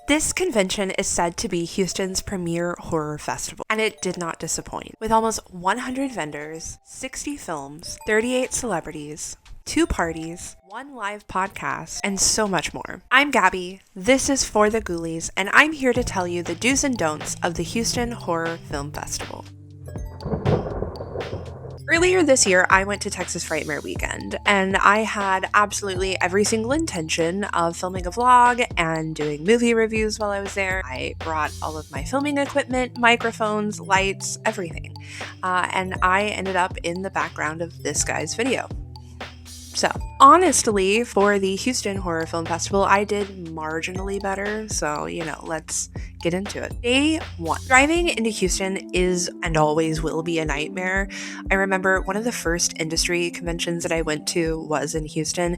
This convention is said to be Houston's premier horror festival, and it did not disappoint. With almost 100 vendors, 60 films, 38 celebrities, 2 parties, 1 live podcast, and so much more. I'm Gabby, this is For the Ghoulies, and I'm here to tell you the do's and don'ts of the Houston Horror Film Festival. Earlier this year, I went to Texas Frightmare Weekend, and I had absolutely every single intention of filming a vlog and doing movie reviews while I was there. I brought all of my filming equipment, microphones, lights, everything. And I ended up in the background of this guy's video. So, honestly, for the Houston Horror Film Festival, I did marginally better, so, let's get into it. Day 1. Driving into Houston is and always will be a nightmare. I remember one of the first industry conventions that I went to was in Houston,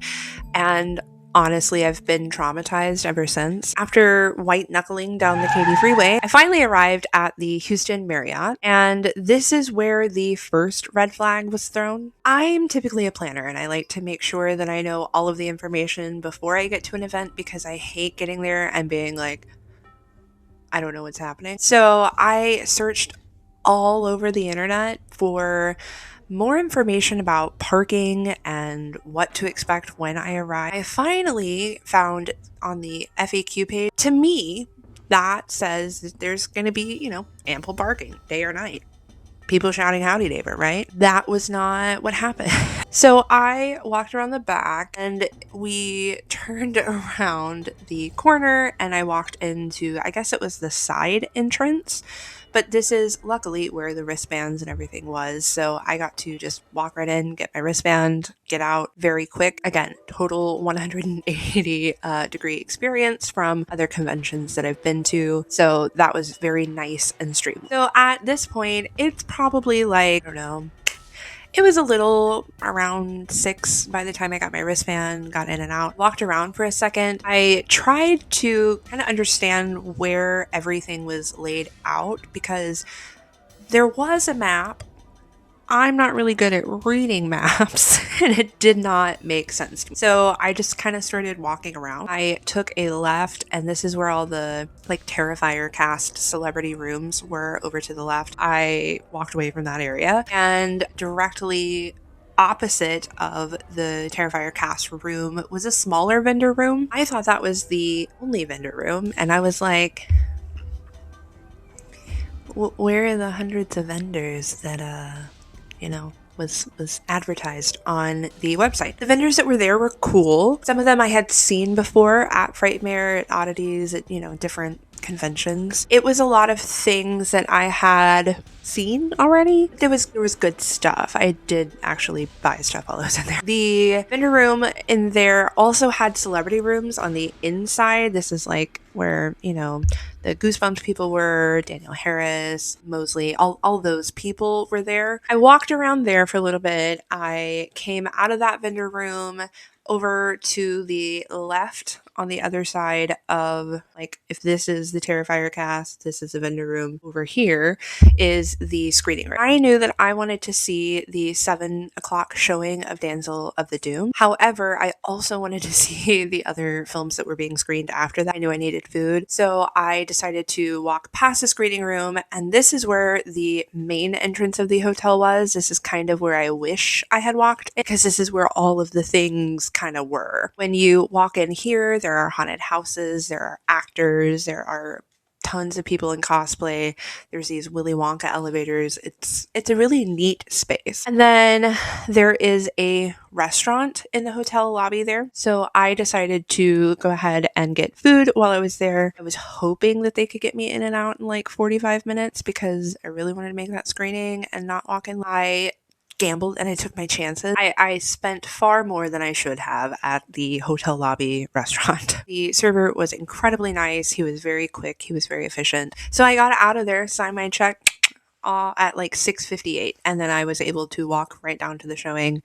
and honestly, I've been traumatized ever since. After white-knuckling down the Katy Freeway, I finally arrived at the Houston Marriott, and this is where the first red flag was thrown. I'm typically a planner, and I like to make sure that I know all of the information before I get to an event because I hate getting there and being like, I don't know what's happening. So I searched all over the internet for more information about parking and what to expect when I arrive. I finally found on the FAQ page, to me, that says that there's going to be, ample parking day or night. People shouting howdy neighbor, right? That was not what happened. So I walked around the back and we turned around the corner and I walked into, I guess it was the side entrance, but this is luckily where the wristbands and everything was. So I got to just walk right in, get my wristband, get out very quick. Again, total 180 degree experience from other conventions that I've been to. So that was very nice and streamlined. So at this point, it's probably like, I don't know, it was a little around 6 by the time I got my wristband, got in and out, walked around for a second. I tried to kind of understand where everything was laid out because there was a map. I'm not really good at reading maps and it did not make sense to me. So I just kind of started walking around. I took a left and this is where all the Terrifier cast celebrity rooms were over to the left. I walked away from that area and directly opposite of the Terrifier cast room was a smaller vendor room. I thought that was the only vendor room and I was like, where are the hundreds of vendors that was advertised on the website. The vendors that were there were cool. Some of them I had seen before at Frightmare, at oddities, at, different conventions. It was a lot of things that I had seen already. There was good stuff. I did actually buy stuff while I was in there. The vendor room in there also had celebrity rooms on the inside. This is where, the Goosebumps people were, Danielle Harris, Mosley, all those people were there. I walked around there for a little bit. I came out of that vendor room over to the left on the other side of, if this is the Terrifier cast, this is the vendor room. Over here is the screening room. I knew that I wanted to see the 7 o'clock showing of Damsel of the Doom. However, I also wanted to see the other films that were being screened after that. I knew I needed food, so I decided to walk past the screening room, and this is where the main entrance of the hotel was. This is kind of where I wish I had walked, because this is where all of the things kind of were. When you walk in here, there are haunted houses, there are actors, there are tons of people in cosplay. There's these Willy Wonka elevators. It's a really neat space. And then there is a restaurant in the hotel lobby there. So I decided to go ahead and get food while I was there. I was hoping that they could get me in and out in 45 minutes because I really wanted to make that screening and not walk in. I gambled and I took my chances. I spent far more than I should have at the hotel lobby restaurant. The server was incredibly nice. He was very quick. He was very efficient. So I got out of there, signed my check at 6:58, and then I was able to walk right down to the showing.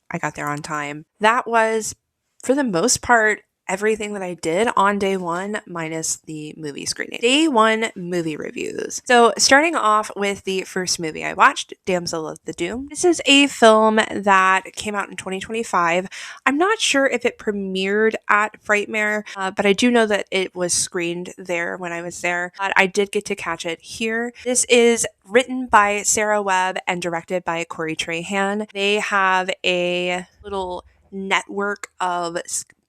I got there on time. That was, for the most part, everything that I did on day one, minus the movie screening. Day one movie reviews. So, starting off with the first movie I watched, Damsel of the Doom. This is a film that came out in 2025. I'm not sure if it premiered at Frightmare, but I do know that it was screened there when I was there. But I did get to catch it here. This is written by Sarah Webb and directed by Corey Trahan. They have a little network of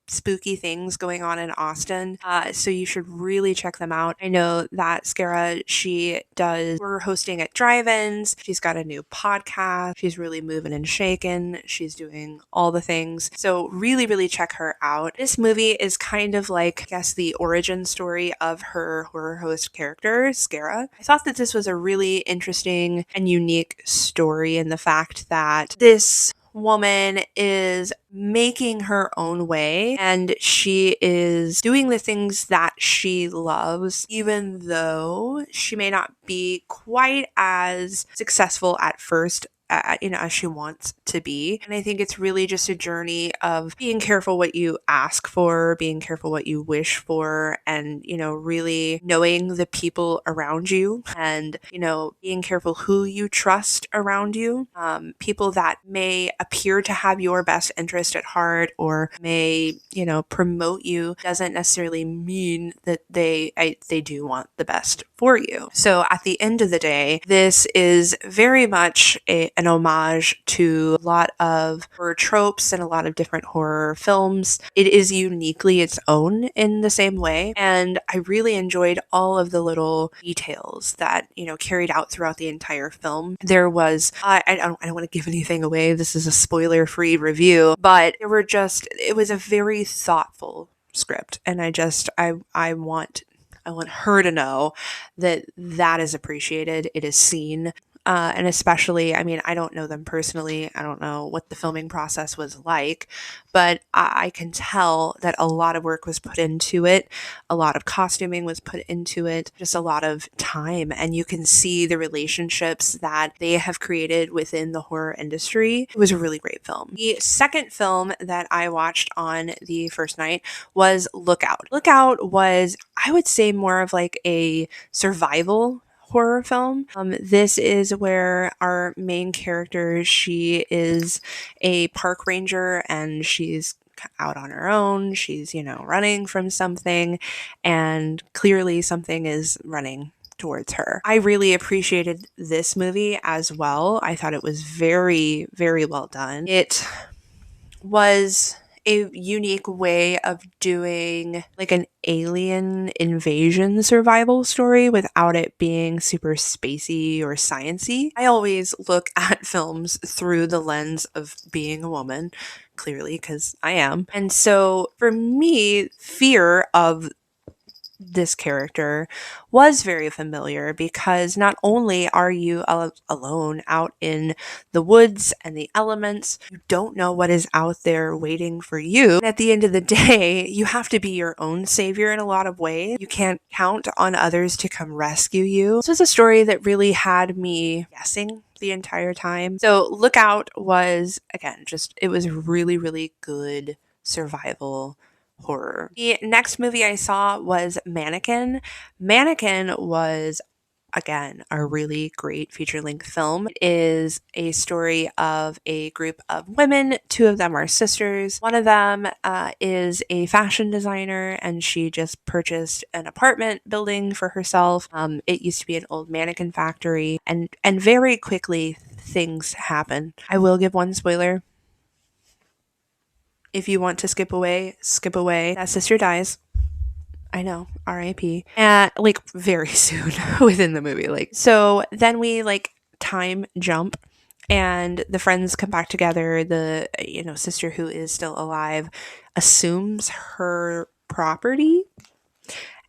spooky things going on in Austin. So you should really check them out. I know that Skara, she does horror hosting at drive-ins. She's got a new podcast. She's really moving and shaking. She's doing all the things. So really, really check her out. This movie is kind of like, I guess, the origin story of her horror host character, Skara. I thought that this was a really interesting and unique story in the fact that this woman is making her own way and she is doing the things that she loves, even though she may not be quite as successful at first as she wants to be. And I think it's really just a journey of being careful what you ask for, being careful what you wish for, and, really knowing the people around you and, being careful who you trust around you. People that may appear to have your best interest at heart or may, promote you doesn't necessarily mean that they do want the best for you. So at the end of the day, this is very much an homage to a lot of horror tropes and a lot of different horror films. It is uniquely its own in the same way. And I really enjoyed all of the little details that, carried out throughout the entire film. There was, I don't want to give anything away. This is a spoiler-free review, but it was a very thoughtful script. And I want her to know that that is appreciated. It is seen. And especially, I don't know them personally. I don't know what the filming process was like, but I can tell that a lot of work was put into it. A lot of costuming was put into it, just a lot of time. And you can see the relationships that they have created within the horror industry. It was a really great film. The second film that I watched on the first night was Lookout. Lookout was, I would say, more of like a survival horror film. This is where our main character, she is a park ranger and she's out on her own. She's, running from something, and clearly something is running towards her. I really appreciated this movie as well. I thought it was very, very well done. It was a unique way of doing like an alien invasion survival story without it being super spacey or sciencey. I always look at films through the lens of being a woman, clearly, because I am. And so for me, fear of this character was very familiar because not only are you alone out in the woods and the elements, you don't know what is out there waiting for you. And at the end of the day, you have to be your own savior in a lot of ways. You can't count on others to come rescue you. This was a story that really had me guessing the entire time. So Lookout was, again, it was really, really good survival horror. The next movie I saw was Mannequin. Mannequin was, again, a really great feature-length film. It is a story of a group of women. Two of them are sisters. One of them is a fashion designer, and she just purchased an apartment building for herself. It used to be an old mannequin factory, and very quickly things happen. I will give one spoiler. If you want to skip away, skip away. That sister dies. I know, R.I.P. Like very soon within the movie. So then we time jump and the friends come back together. The sister who is still alive assumes her property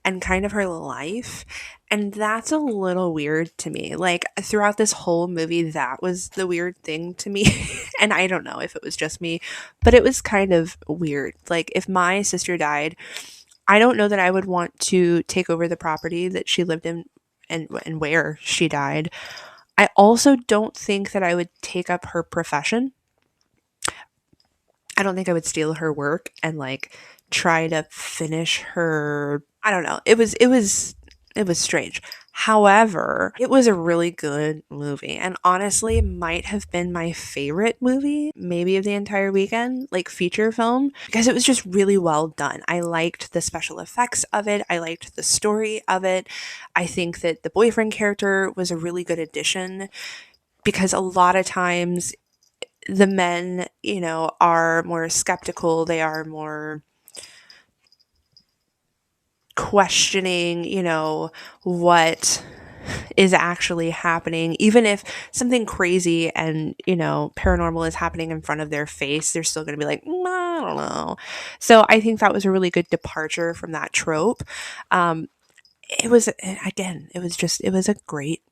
and kind of her life. And that's a little weird to me. Throughout this whole movie, that was the weird thing to me. And I don't know if it was just me, but it was kind of weird. If my sister died, I don't know that I would want to take over the property that she lived in and where she died. I also don't think that I would take up her profession. I don't think I would steal her work and try to finish her. I don't know. It was strange. However, it was a really good movie and honestly might have been my favorite movie, maybe of the entire weekend, like feature film, because it was just really well done. I liked the special effects of it. I liked the story of it. I think that the boyfriend character was a really good addition because a lot of times the men, are more skeptical. They are more questioning, what is actually happening. Even if something crazy and, paranormal is happening in front of their face, they're still going to be like, I don't know. So I think that was a really good departure from that trope. It was, again, it was a great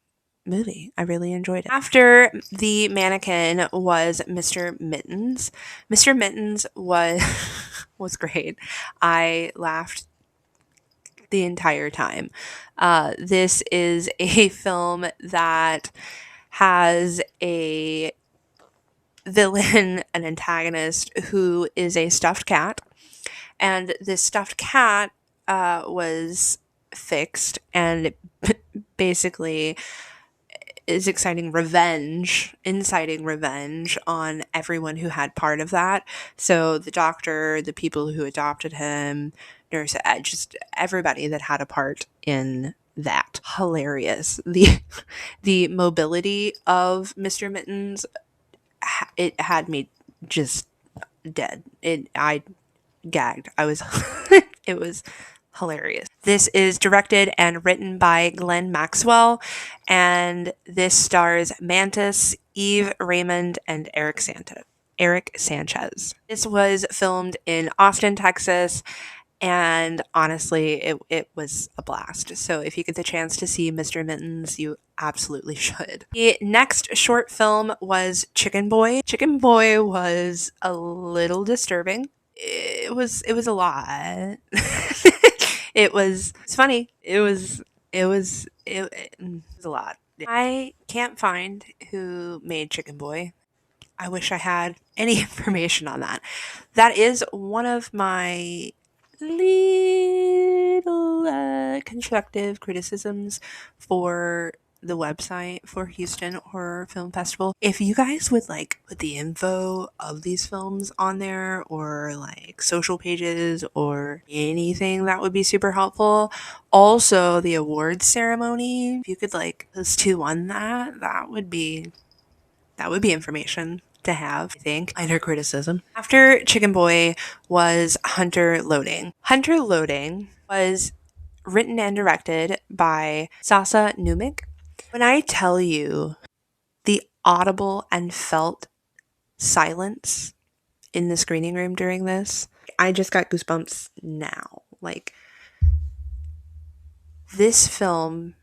movie. I really enjoyed it. After the mannequin was Mr. Mittens. Mr. Mittens was was great. I laughed the entire time. This is a film that has a villain, an antagonist who is a stuffed cat, and this stuffed cat was fixed and basically is inciting revenge on everyone who had part of that. So the doctor, the people who adopted him, nurse, just everybody that had a part in that. Hilarious. The mobility of Mr. Mittens, it had me just dead. I gagged. I was it was hilarious. This is directed and written by Glenn Maxwell, and this stars Mantis, Eve Raymond, and Eric Sanchez. This was filmed in Austin, Texas, and honestly, it was a blast. So if you get the chance to see Mr. Mittens, you absolutely should. The next short film was Chicken Boy. Chicken Boy was a little disturbing. It was a lot. It's funny. It was a lot. I can't find who made Chicken Boy. I wish I had any information on that. That is one of my little constructive criticisms for the website for Houston Horror Film Festival. If you guys would like put the info of these films on there or like social pages or anything, that would be super helpful. Also, the awards ceremony, if you could like post two on that would be information to have, I think. Minor criticism. After Chicken Boy was Hunter Loading. Hunter Loading was written and directed by Sasa Numik. When I tell you the audible and felt silence in the screening room during this, I just got goosebumps now. Like, this film,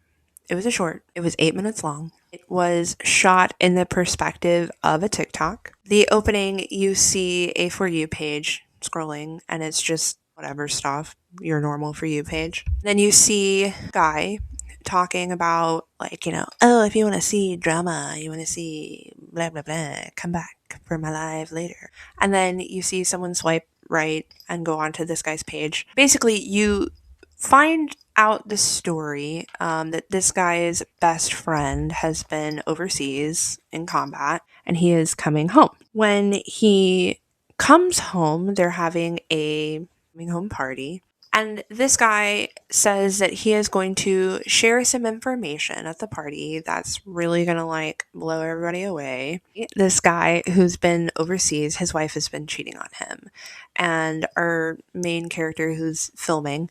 it was a short, it was 8 minutes long. It was shot in the perspective of a TikTok. The opening, you see a For You page scrolling, and it's just whatever stuff, your normal For You page. Then you see a guy talking about, like, oh, if you want to see drama, you want to see blah, blah, blah, come back for my live later. And then you see someone swipe right and go onto this guy's page. Basically, you find out the story that this guy's best friend has been overseas in combat and he is coming home. When he comes home, they're having a coming home party. And this guy says that he is going to share some information at the party that's really going to like blow everybody away. This guy who's been overseas, his wife has been cheating on him. And our main character who's filming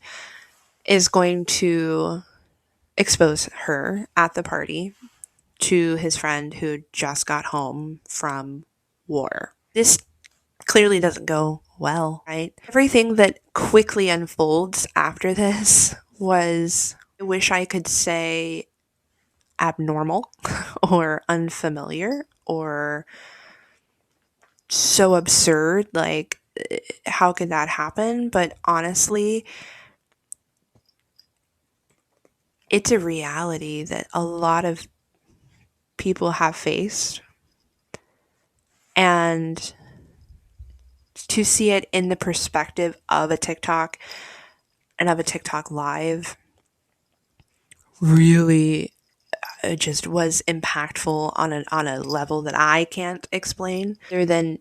is going to expose her at the party to his friend who just got home from war. This clearly doesn't go well, right? Everything that quickly unfolds after this was, I wish I could say, abnormal or unfamiliar or so absurd. Like, how could that happen? But honestly, it's a reality that a lot of people have faced. And to see it in the perspective of a TikTok and of a TikTok live really just was impactful on a level that I can't explain other than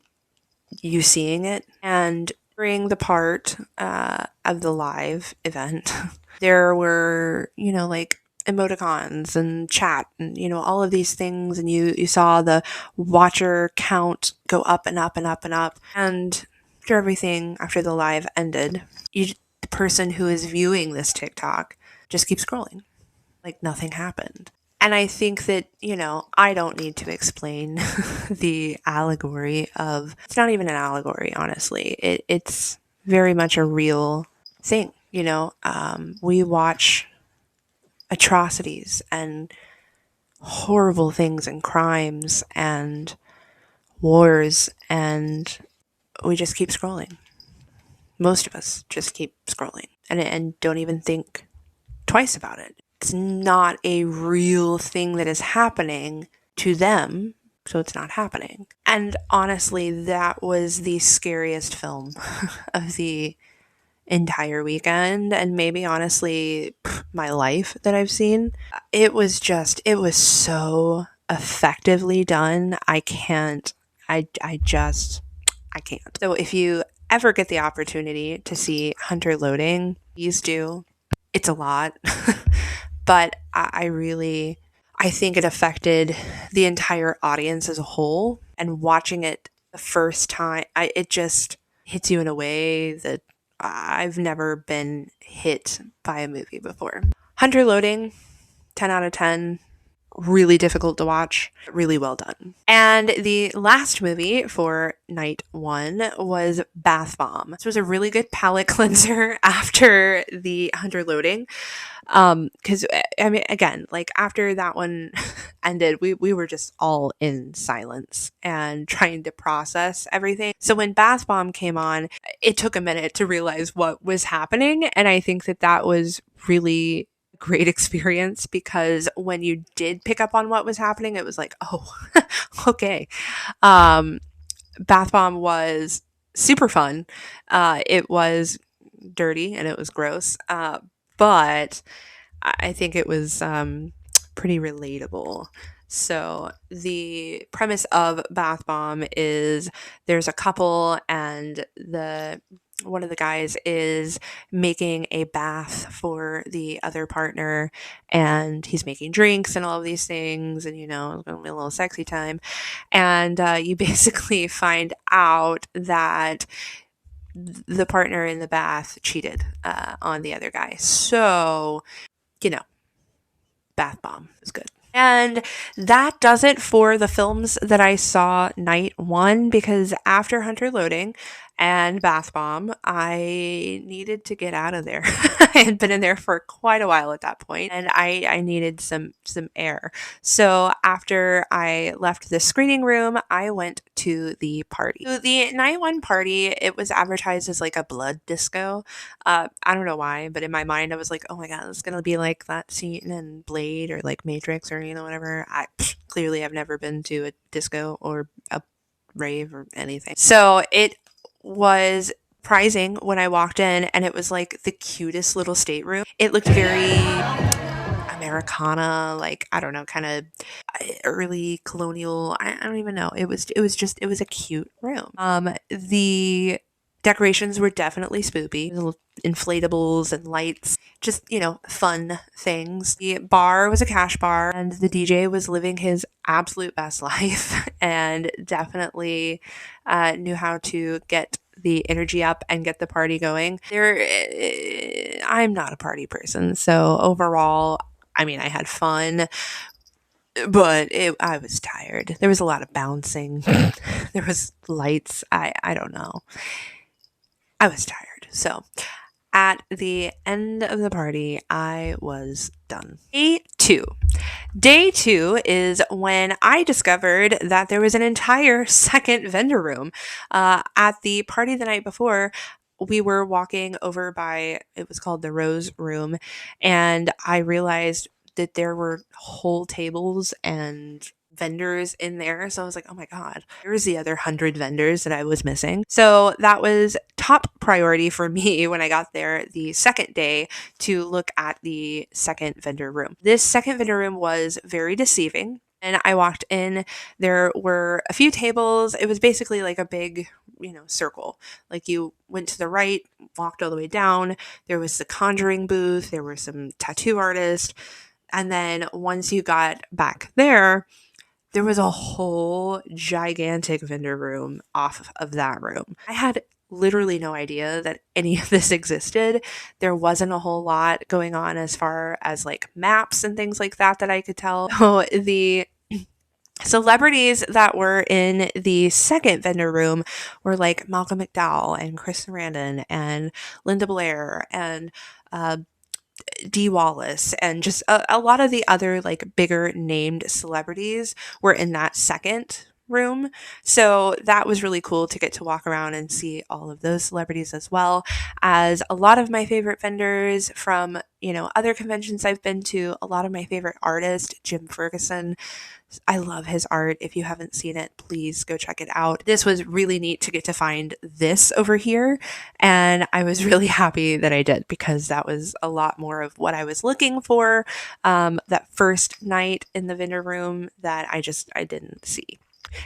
you seeing it. And during the part of the live event, there were, like emoticons and chat and, all of these things. And you saw the watcher count go up and up and up and up. And after the live ended, the person who is viewing this TikTok just keeps scrolling like nothing happened. And I think that, I don't need to explain the allegory of, it's not even an allegory, honestly. It's very much a real thing, we watch atrocities and horrible things and crimes and wars, and we just keep scrolling. Most of us just keep scrolling and don't even think twice about it. It's not a real thing that is happening to them, so it's not happening. And honestly, that was the scariest film of the entire weekend, and maybe honestly my life that I've seen. It was so effectively done. I can't. So if you ever get the opportunity to see Hunter Loading, please do. It's a lot. But I think it affected the entire audience as a whole. And watching it the first time, it just hits you in a way that I've never been hit by a movie before. Hunter Loading, 10 out of 10. Really difficult to watch, really well done. And the last movie for night one was Bath Bomb. This was a really good palate cleanser after the Hunter Loading. Because I mean, again, like after that one ended, we were just all in silence and trying to process everything. So when Bath Bomb came on, it took a minute to realize what was happening, and I think that was really great experience, because when you did pick up on what was happening, it was like, oh, okay. Bath Bomb was super fun. It was dirty and it was gross, but I think it was pretty relatable. So the premise of Bath Bomb is there's a couple, and one of the guys is making a bath for the other partner, and he's making drinks and all of these things, and it's going to be a little sexy time. And you basically find out that the partner in the bath cheated on the other guy. So, Bath Bomb is good. And that does it for the films that I saw night one, because after Hunter Loading and Bath Bomb, I needed to get out of there. I had been in there for quite a while at that point, and I needed some air. So after I left the screening room, I went to the party. So the night one party, it was advertised as like a blood disco. I don't know why, but in my mind, I was like, oh my God, it's going to be like that scene in Blade or like Matrix or, whatever. Clearly I've never been to a disco or a rave or anything. So it was surprising when I walked in, and it was like the cutest little stateroom. It looked very Americana, like, I don't know, kind of early colonial. I don't even know. It was a cute room. The decorations were definitely spoopy. Little inflatables and lights, just, fun things. The bar was a cash bar, and the DJ was living his absolute best life and definitely knew how to get the energy up and get the party going. I'm not a party person, so overall, I mean, I had fun, but I was tired. There was a lot of bouncing. There was lights. I don't know. I was tired. So at the end of the party, I was done. Day two is when I discovered that there was an entire second vendor room. At the party the night before, we were walking over by, it was called the Rose Room, and I realized that there were whole tables and vendors in there. So I was like, oh my God, here's the other 100 vendors that I was missing. So that was top priority for me when I got there the second day to look at the second vendor room. This second vendor room was very deceiving. And I walked in, there were a few tables. It was basically like a big, circle. Like you went to the right, walked all the way down. There was the Conjuring booth, there were some tattoo artists. And then once you got back there was a whole gigantic vendor room off of that room. I had literally no idea that any of this existed. There wasn't a whole lot going on as far as like maps and things like that I could tell. So the celebrities that were in the second vendor room were like Malcolm McDowell and Chris Sarandon and Linda Blair and Dee Wallace and just a lot of the other like bigger named celebrities were in that second room. So that was really cool to get to walk around and see all of those celebrities as well as a lot of my favorite vendors from, other conventions I've been to, a lot of my favorite artists, Jim Ferguson. I love his art. If you haven't seen it, please go check it out. This was really neat to get to find this over here. And I was really happy that I did because that was a lot more of what I was looking for that first night in the vendor room that I didn't see.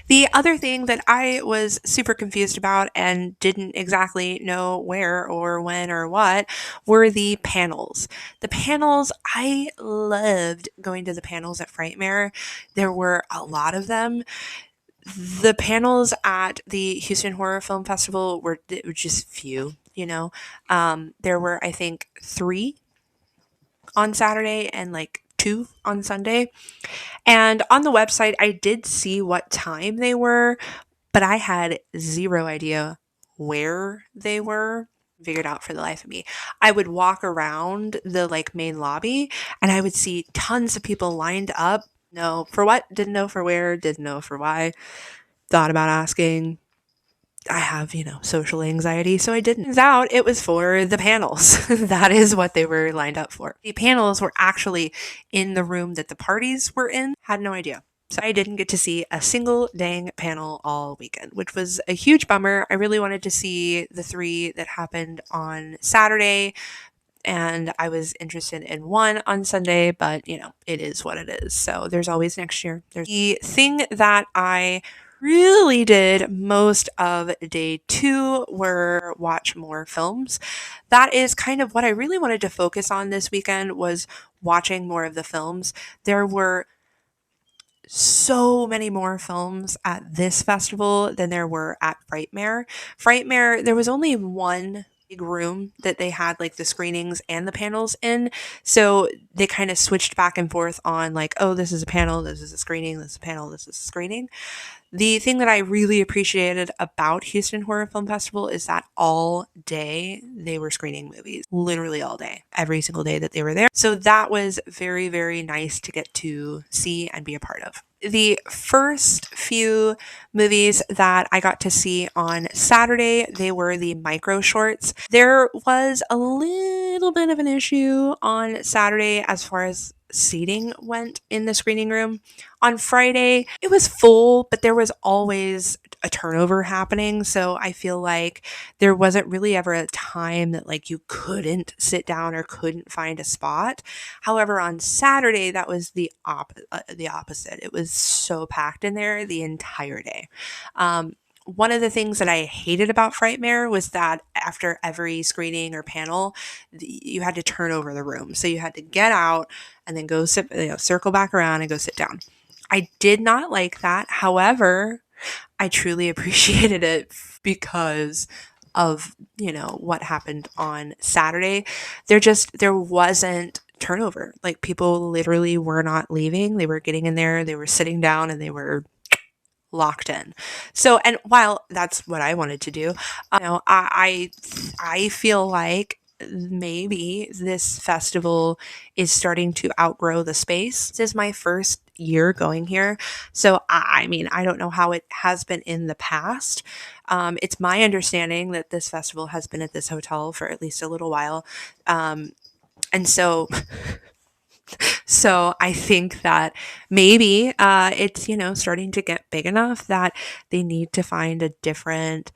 The other thing that I was super confused about and didn't exactly know where or when or what were the panels. The panels, I loved going to the panels at Frightmare. There were a lot of them. The panels at the Houston Horror Film Festival were just few. There were, I think, 3 on Saturday and like 2 on Sunday. And on the website, I did see what time they were, but I had zero idea where they were figured out for the life of me. I would walk around the like main lobby and I would see tons of people lined up. No, for what? Didn't know for where, didn't know for why. Thought about asking. I have, social anxiety, so I didn't. Turns out it was for the panels. That is what they were lined up for. The panels were actually in the room that the parties were in. Had no idea. So I didn't get to see a single dang panel all weekend, which was a huge bummer. I really wanted to see the 3 that happened on Saturday, and I was interested in one on Sunday, but it is what it is. So there's always next year. There's the thing that I really did most of day 2 were watch more films. That is kind of what I really wanted to focus on this weekend was watching more of the films. There were so many more films at this festival than there were at Frightmare. Frightmare, there was only one big room that they had like the screenings and the panels in. So they kind of switched back and forth on like, oh, this is a panel, this is a screening, this is a panel, this is a screening. The thing that I really appreciated about Houston Horror Film Festival is that all day they were screening movies, literally all day, every single day that they were there. So that was very, very nice to get to see and be a part of. The first few movies that I got to see on Saturday, they were the micro shorts. There was a little bit of an issue on Saturday as far as seating went in the screening room. On Friday, it was full, but there was always a turnover happening. So I feel like there wasn't really ever a time that like you couldn't sit down or couldn't find a spot. However, on Saturday, that was the opposite. It was so packed in there the entire day. One of the things that I hated about Frightmare was that after every screening or panel, you had to turn over the room. So you had to get out and then go sit, circle back around and go sit down. I did not like that. However, I truly appreciated it because of, what happened on Saturday. There wasn't turnover. Like people literally were not leaving. They were getting in there, they were sitting down, and they were locked in. So, and while that's what I wanted to do, I feel like maybe this festival is starting to outgrow the space. This is my first year going here. So, I mean, I don't know how it has been in the past. It's my understanding that this festival has been at this hotel for at least a little while. And so So I think that maybe it's, starting to get big enough that they need to find a different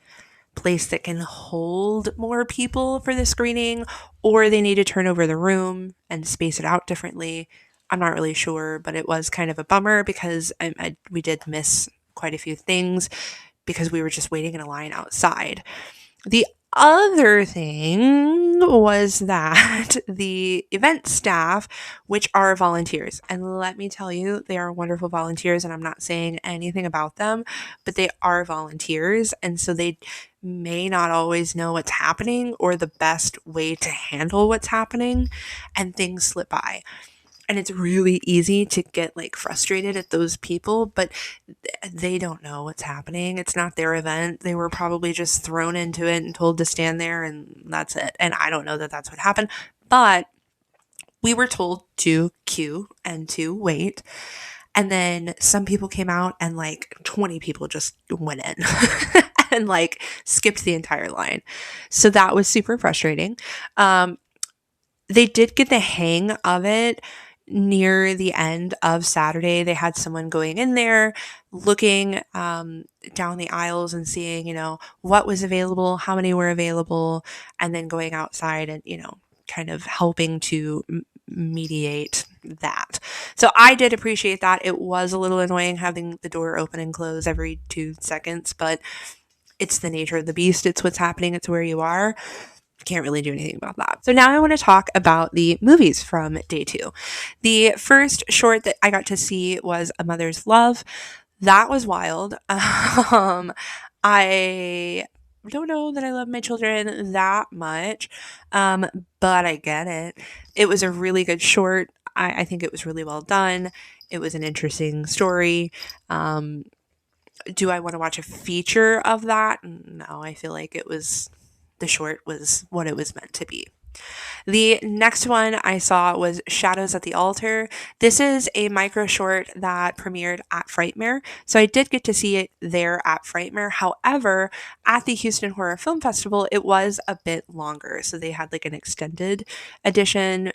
place that can hold more people for the screening, or they need to turn over the room and space it out differently. I'm not really sure, but it was kind of a bummer because we did miss quite a few things because we were just waiting in a line outside. The other thing was that the event staff, which are volunteers, and let me tell you, they are wonderful volunteers, and I'm not saying anything about them, but they are volunteers, and so they may not always know what's happening or the best way to handle what's happening, and things slip by. And it's really easy to get like frustrated at those people, but they don't know what's happening. It's not their event. They were probably just thrown into it and told to stand there, and that's it. And I don't know that that's what happened, but we were told to queue and to wait. And then some people came out and like 20 people just went in and like skipped the entire line. So that was super frustrating. They did get the hang of it near the end of Saturday. They had someone going in there, looking down the aisles and seeing, what was available, how many were available, and then going outside and, kind of helping to mediate that. So I did appreciate that. It was a little annoying having the door open and close every 2 seconds, but it's the nature of the beast. It's what's happening. It's where you are. Can't really do anything about that. So now I want to talk about the movies from day 2. The first short that I got to see was A Mother's Love. That was wild. I don't know that I love my children that much, but I get it. It was a really good short. I think it was really well done. It was an interesting story. Do I want to watch a feature of that? No, I feel like the short was what it was meant to be. The next one I saw was Shadows at the Altar. This is a micro short that premiered at Frightmare. So I did get to see it there at Frightmare. However, at the Houston Horror Film Festival, it was a bit longer. So they had like an extended edition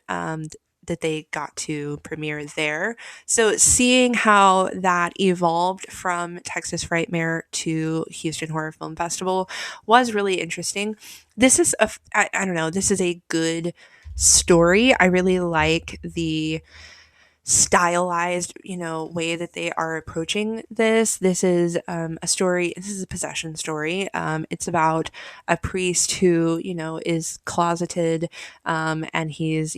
that they got to premiere there. So seeing how that evolved from Texas Frightmare to Houston Horror Film Festival was really interesting. This is I don't know, this is a good story. I really like the stylized, way that they are approaching this. This is a story. This is a possession story. It's about a priest who, is closeted, and he's,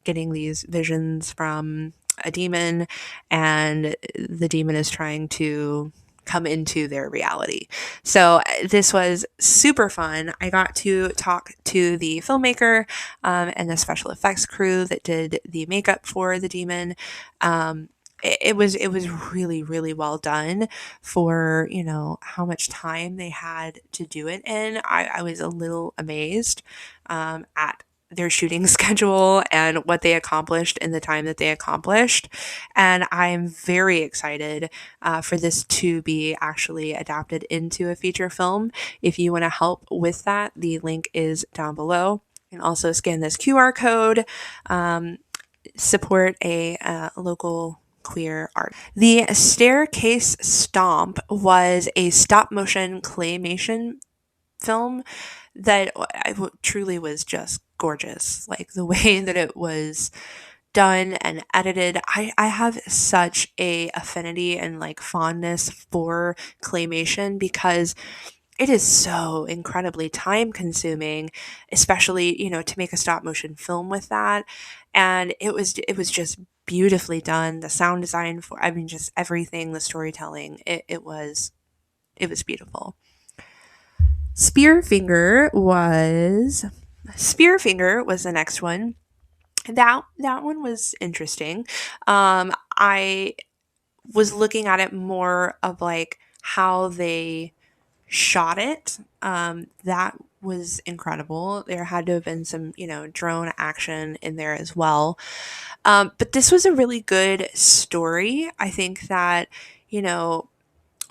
getting these visions from a demon, and the demon is trying to come into their reality. So this was super fun. I got to talk to the filmmaker and the special effects crew that did the makeup for the demon. It was really, really well done for, how much time they had to do it in. I was a little amazed at their shooting schedule and what they accomplished in the time that they accomplished. And I'm very excited for this to be actually adapted into a feature film. If you want to help with that, the link is down below. You can also scan this QR code, support a local queer art. The Staircase Stomp was a stop motion claymation film that truly was just gorgeous. Like the way that it was done and edited. I have such a affinity and like fondness for claymation because it is so incredibly time consuming, especially, to make a stop motion film with that. And it was just beautifully done. The sound design just everything, the storytelling, it was beautiful. Spearfinger was the next one. That one was interesting. I was looking at it more of like how they shot it. That was incredible. There had to have been some, drone action in there as well. But this was a really good story. I think that, you know,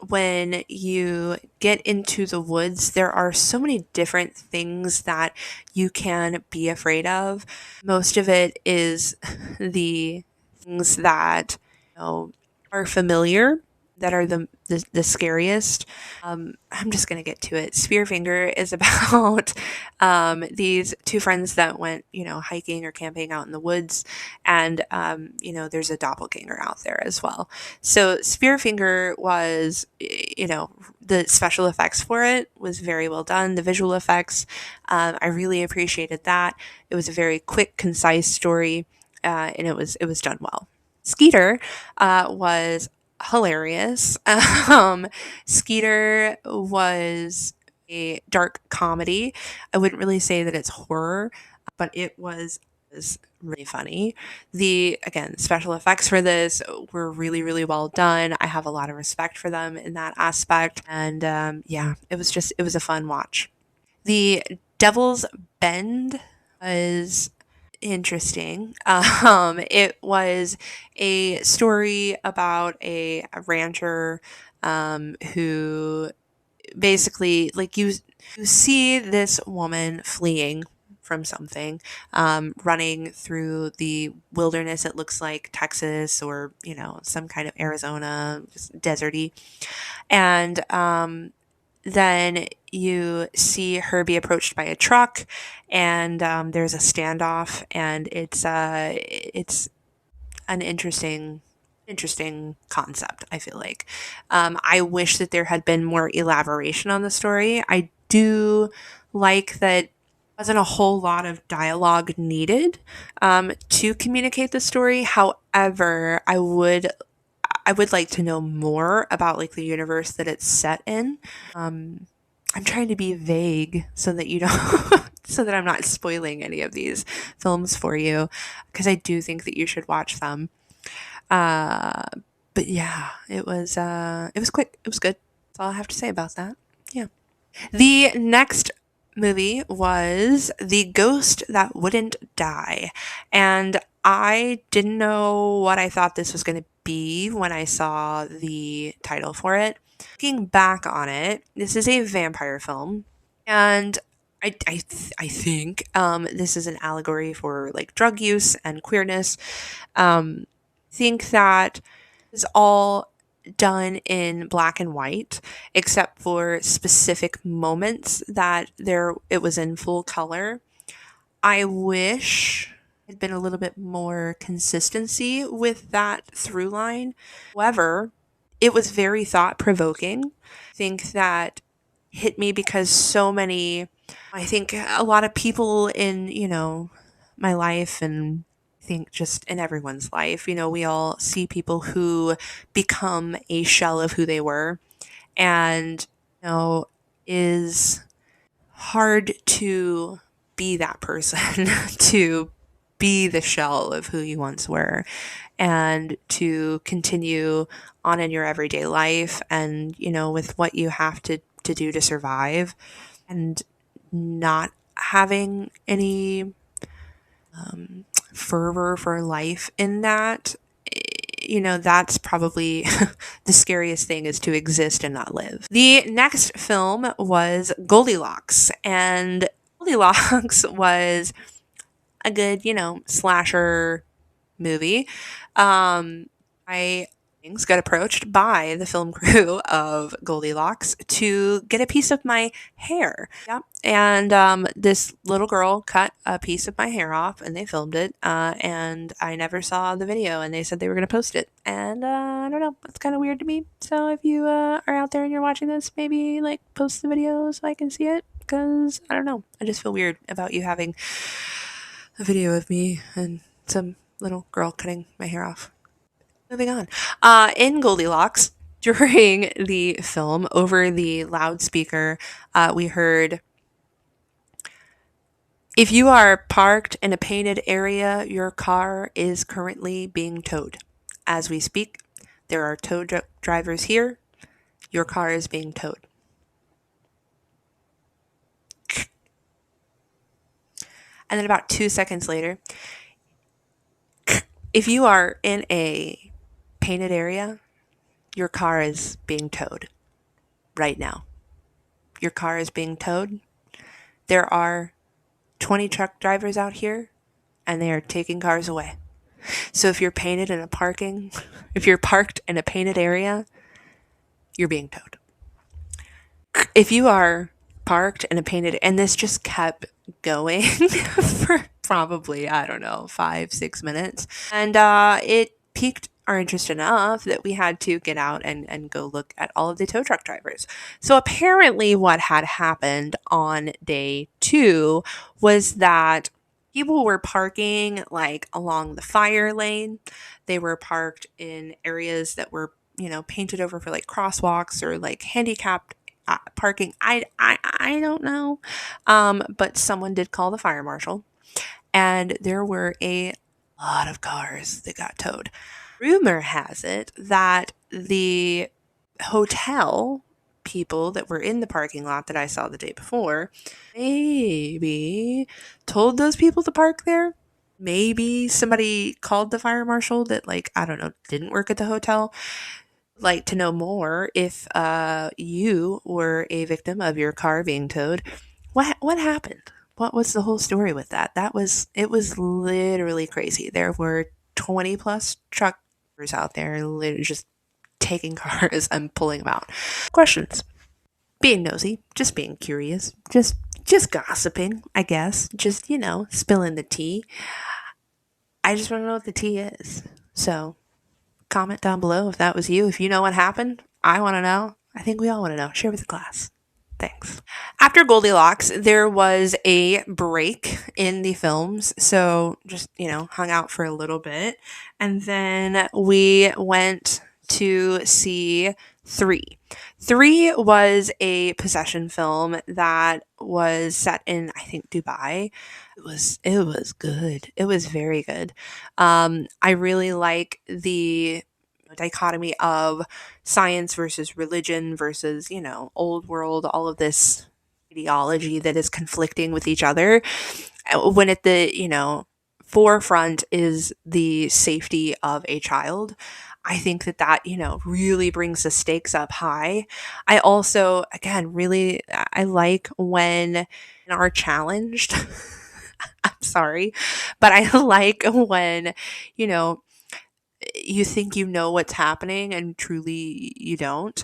when you get into the woods, there are so many different things that you can be afraid of. Most of it is the things that are familiar, that are the scariest. I'm just going to get to it. Spearfinger is about these two friends that went, hiking or camping out in the woods, and, there's a doppelganger out there as well. So Spearfinger was, the special effects for it was very well done. The visual effects, I really appreciated that. It was a very quick, concise story, and it was done well. Skeeter was hilarious. Skeeter was a dark comedy. I wouldn't really say that it's horror, but it was really funny. The again special effects for this were really really well done. I have a lot of respect for them in that aspect, and yeah, it was a fun watch. The Devil's Bend was interesting. It was a story about a rancher who basically, like, you see this woman fleeing from something, running through the wilderness. It looks like Texas or some kind of Arizona, just deserty, and then you see her be approached by a truck, and there's a standoff, and it's an interesting concept. I feel like I wish that there had been more elaboration on the story. I do like that wasn't a whole lot of dialogue needed to communicate the story. However, I would like to know more about, like, the universe that it's set in. I'm trying to be vague so that you don't so that I'm not spoiling any of these films for you, because I do think that you should watch them. Uh, but yeah, it was quick. It was good. That's all I have to say about that. Yeah. The next movie was The Ghost That Wouldn't Die. And I didn't know what I thought this was going to be when I saw the title for it. Looking back on it, this is a vampire film. And I think this is an allegory for, like, drug use and queerness. Think that is all done in black and white, except for specific moments that it was in full color. I wish had been a little bit more consistency with that through line. However, it was very thought provoking. I think that hit me because I think a lot of people in, my life, and I think just in everyone's life, we all see people who become a shell of who they were, and, is hard to be that person, to be the shell of who you once were, and to continue on in your everyday life, and, with what you have to do to survive, and not having any fervor for life in that. That's probably the scariest thing, is to exist and not live. The next film was Goldilocks, and Goldilocks was a good, slasher movie. I got approached by the film crew of Goldilocks to get a piece of my hair. Yep. And this little girl cut a piece of my hair off, and they filmed it. And I never saw the video, and they said they were going to post it. And I don't know, it's kind of weird to me. So if you are out there and you're watching this, maybe, like, post the video so I can see it, because I don't know, I just feel weird about you having a video of me and some little girl cutting my hair off. Moving on. In Goldilocks, during the film, over the loudspeaker, we heard, "If you are parked in a painted area, your car is currently being towed. As we speak, there are tow drivers here. Your car is being towed." And then about 2 seconds later, "If you are in a painted area, Your car is being towed right now. Your car is being towed. There are 20 truck drivers out here and they are taking cars away. So if you're painted in a parking, if you're parked in a painted area, you're being towed. If you are parked in a painted, and this just kept going for probably, I don't know, 5, 6 minutes. And it piqued our interest enough that we had to get out and go look at all of the tow truck drivers. So apparently, what had happened on day 2 was that people were parking like along the fire lane. They were parked in areas that were, painted over for like crosswalks or like handicapped parking. I don't know. But someone did call the fire marshal, and there were a lot of cars that got towed. Rumor has it that the hotel people that were in the parking lot that I saw the day before maybe told those people to park there. Maybe somebody called the fire marshal that, like, I don't know, didn't work at the hotel. Like to know more if you were a victim of your car being towed. What happened? What was the whole story with that? It was literally crazy. There were 20 plus truckers out there literally just taking cars and pulling them out. Questions. Being nosy, just being curious, just gossiping, I guess. Just, spilling the tea. I just want to know what the tea is. So comment down below if that was you. If you know what happened, I want to know. I think we all want to know. Share with the class. Thanks. After Goldilocks, there was a break in the films. So just, hung out for a little bit. And then we went to see 3. 3 was a possession film that was set in, I think, Dubai. It was good. It was very good. I really like the dichotomy of science versus religion versus, old world, all of this ideology that is conflicting with each other. When at the, forefront is the safety of a child. I think that, really brings the stakes up high. I also, again, really, I like when are challenged. I'm sorry, but I like when, you think you know what's happening and truly you don't.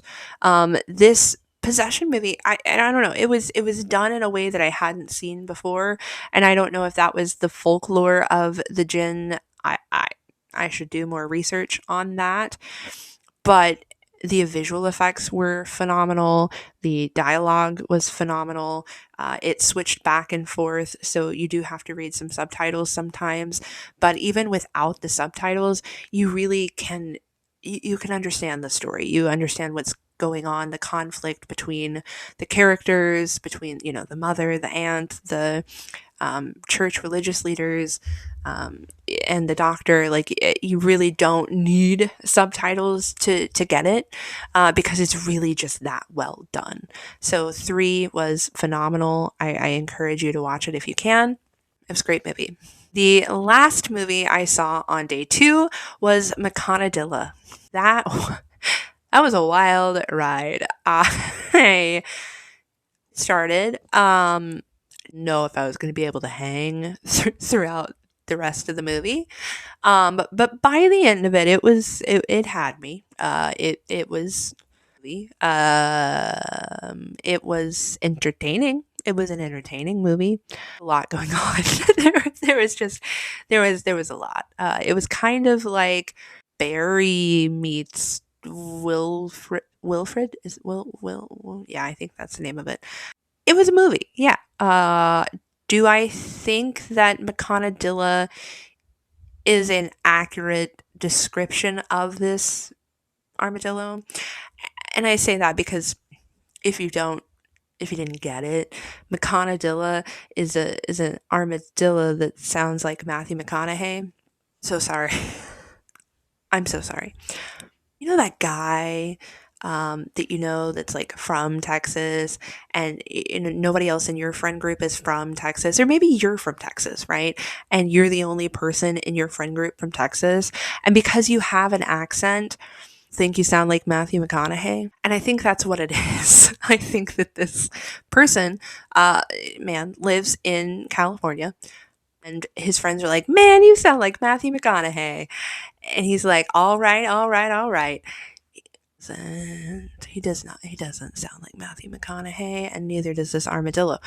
This possession movie, I don't know. It was done in a way that I hadn't seen before, and I don't know if that was the folklore of the jinn. I should do more research on that, but the visual effects were phenomenal. The dialogue was phenomenal. It switched back and forth, so you do have to read some subtitles sometimes. But even without the subtitles, you really can you can understand the story. You understand what's going on, the conflict between the characters, between the mother, the aunt, the church religious leaders, and the doctor. Like you really don't need subtitles to get it, because it's really just that well done. So 3 was phenomenal. I encourage you to watch it if you can. It was a great movie. The last movie I saw on day 2 was Makanadilla. That that was a wild ride. I started know if I was going to be able to hang throughout the rest of the movie. But by the end of it, it had me. It was entertaining. It was an entertaining movie. A lot going on. there was a lot. It was kind of like Barry meets Wilfred is Will, yeah, I think that's the name of it. It was a movie, yeah. Do I think that Makanadilla is an accurate description of this armadillo? And I say that because if you didn't get it, Makanadilla is an armadillo that sounds like Matthew McConaughey. So sorry. I'm so sorry. You know that guy that that's like from Texas, and nobody else in your friend group is from Texas, or maybe you're from Texas, right? And you're the only person in your friend group from Texas, and because you have an accent, think you sound like Matthew McConaughey. And I think that's what it is. I think that this person, uh, man, lives in California, and his friends are like, man, you sound like Matthew McConaughey. And he's like, all right, all right, all right. He does not, he doesn't sound like Matthew McConaughey, and neither does this armadillo.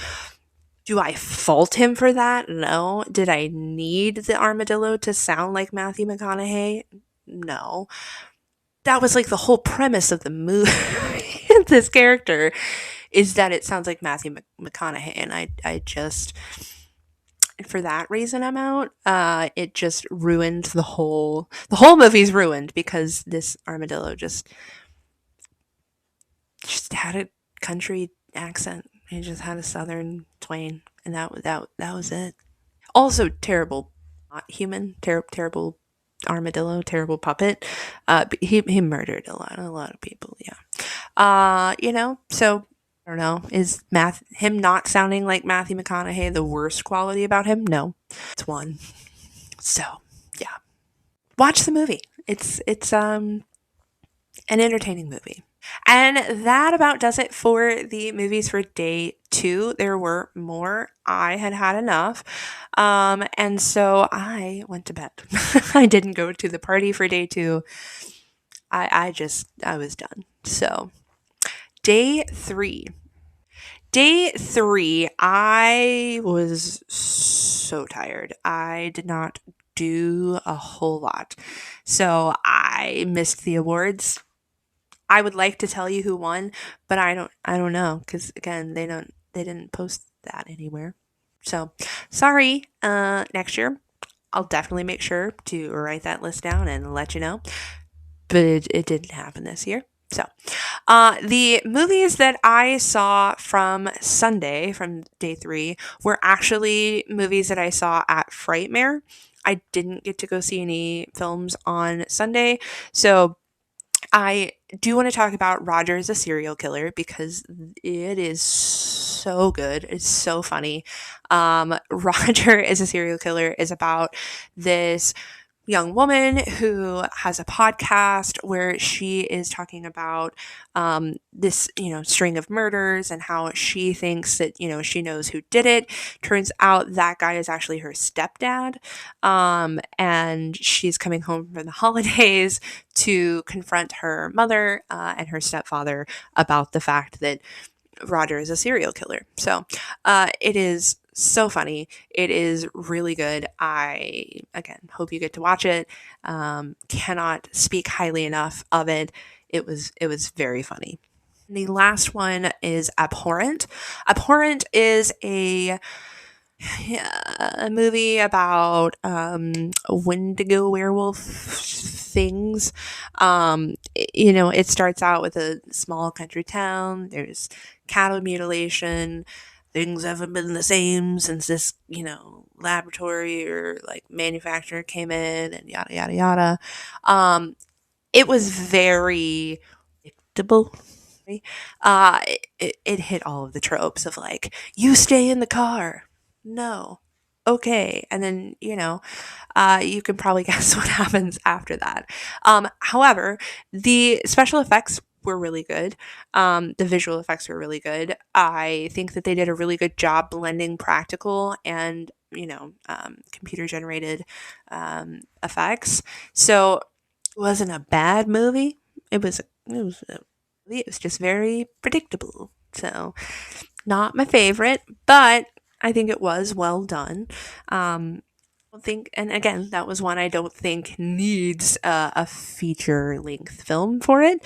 Do I fault him for that? No. Did I need the armadillo to sound like Matthew McConaughey? No. That was like the whole premise of the movie. This character is that it sounds like Matthew McConaughey, and I just, for that reason, I'm out. It just ruined the whole movie's ruined because this armadillo just had a country accent. He just had a southern twang, and that was it. Also terrible, not human, terrible armadillo, terrible puppet. He murdered a lot of people. Yeah. So I don't know. Is him not sounding like Matthew McConaughey the worst quality about him? No, it's one. So yeah, watch the movie. It's an entertaining movie. And that about does it for the movies for day 2. There were more. I had had enough. And so I went to bed. I didn't go to the party for day 2. I was done. So day 3. Day 3, I was so tired. I did not do a whole lot. So I missed the awards. I would like to tell you who won, but I don't know cuz again, they didn't post that anywhere. So, sorry. Next year I'll definitely make sure to write that list down and let you know. But it didn't happen this year. So, the movies that I saw from Sunday, from day 3, were actually movies that I saw at Frightmare. I didn't get to go see any films on Sunday. So, I do want to talk about Roger is a Serial Killer because it is so good. It's so funny. Roger is a Serial Killer is about this young woman who has a podcast where she is talking about this, string of murders and how she thinks that, she knows who did it. Turns out that guy is actually her stepdad. And she's coming home for the holidays to confront her mother and her stepfather about the fact that Roger is a serial killer. So it is so funny. It is really good. I, again, hope you get to watch it. Cannot speak highly enough of it. It was very funny. The last one is Abhorrent. Abhorrent is a movie about Wendigo werewolf things. It starts out with a small country town. There's cattle mutilation. Things haven't been the same since this, laboratory or like manufacturer came in, and yada yada yada. It was very predictable. It hit all of the tropes of like, you stay in the car. No. Okay. And then, you can probably guess what happens after that. However, the special effects were really good. The visual effects were really good. I think that they did a really good job blending practical and, computer generated effects. So it wasn't a bad movie. It was just very predictable. So, not my favorite, but I think it was well done. I think, and again, that was one I don't think needs a feature length film for it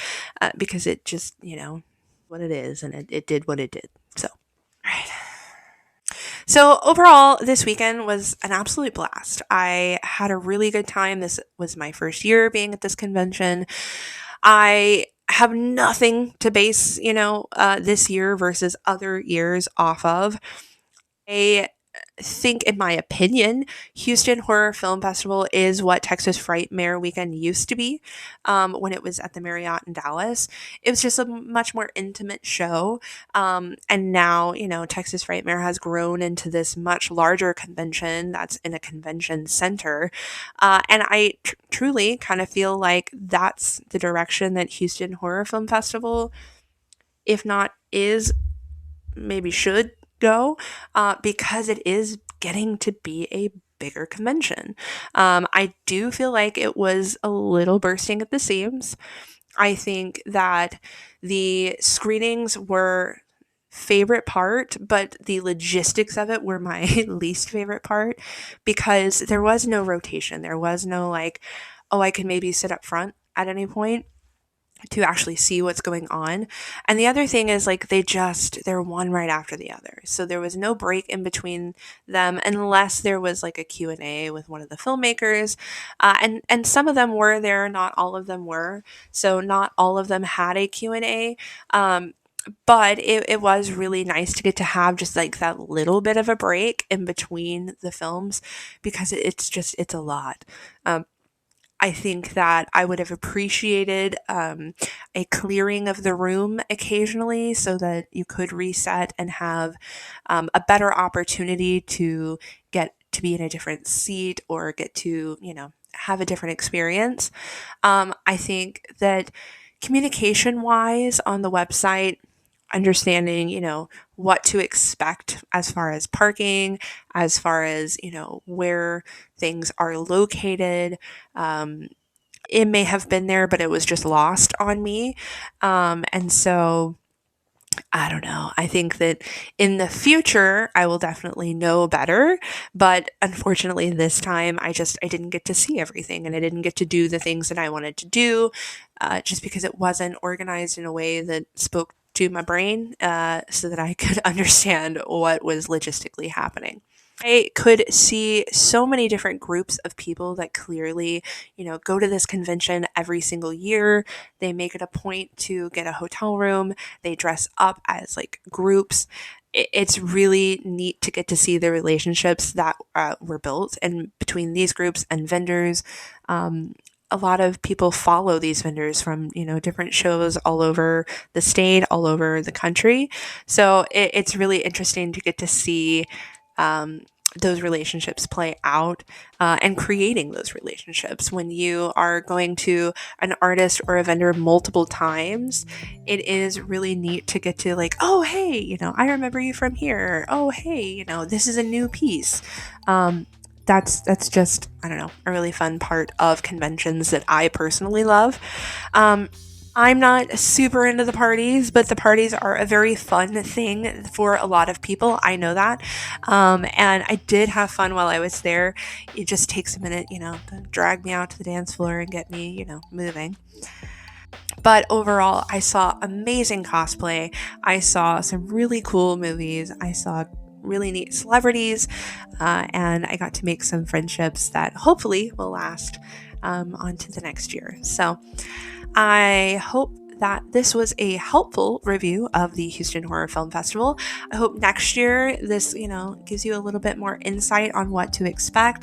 because it just, what it is, and it did what it did. So, right. So, overall, this weekend was an absolute blast. I had a really good time. This was my first year being at this convention. I have nothing to base, this year versus other years off of. I think, in my opinion, Houston Horror Film Festival is what Texas Frightmare Weekend used to be when it was at the Marriott in Dallas. It was just a much more intimate show. And now, Texas Frightmare has grown into this much larger convention that's in a convention center. And I truly kind of feel like that's the direction that Houston Horror Film Festival, if not is, maybe should go, because it is getting to be a bigger convention. I do feel like it was a little bursting at the seams. I think that the screenings were favorite part, but the logistics of it were my least favorite part, because there was no rotation. There was no like, oh, I can maybe sit up front at any point to actually see what's going on. And the other thing is, like, they're one right after the other. So there was no break in between them, unless there was like a Q&A with one of the filmmakers. And some of them were there, not all of them were. So not all of them had a Q&A. But it was really nice to get to have just like that little bit of a break in between the films, because it's a lot. I think that I would have appreciated a clearing of the room occasionally, so that you could reset and have a better opportunity to get to be in a different seat, or get to, have a different experience. I think that communication wise on the website, understanding, what to expect as far as parking, as far as, where things are located. Um, it may have been there, but it was just lost on me. And so I don't know. I think that in the future, I will definitely know better. But unfortunately, this time, I didn't get to see everything, and I didn't get to do the things that I wanted to do, just because it wasn't organized in a way that spoke to my brain, so that I could understand what was logistically happening. I could see so many different groups of people that clearly, go to this convention every single year. They make it a point to get a hotel room. They dress up as like groups. It's really neat to get to see the relationships that were built and between these groups and vendors. A lot of people follow these vendors from, different shows all over the state, all over the country. So it's really interesting to get to see um, those relationships play out, and creating those relationships. When you are going to an artist or a vendor multiple times, it is really neat to get to, like, oh, hey, I remember you from here. Oh, hey, this is a new piece. That's just, I don't know, a really fun part of conventions that I personally love. Um, I'm not super into the parties, but the parties are a very fun thing for a lot of people. I know that. And I did have fun while I was there. It just takes a minute, to drag me out to the dance floor and get me, moving. But overall, I saw amazing cosplay. I saw some really cool movies. I saw really neat celebrities, and I got to make some friendships that hopefully will last on to the next year. So I hope that this was a helpful review of the Houston Horror Film Festival. I hope next year this, gives you a little bit more insight on what to expect.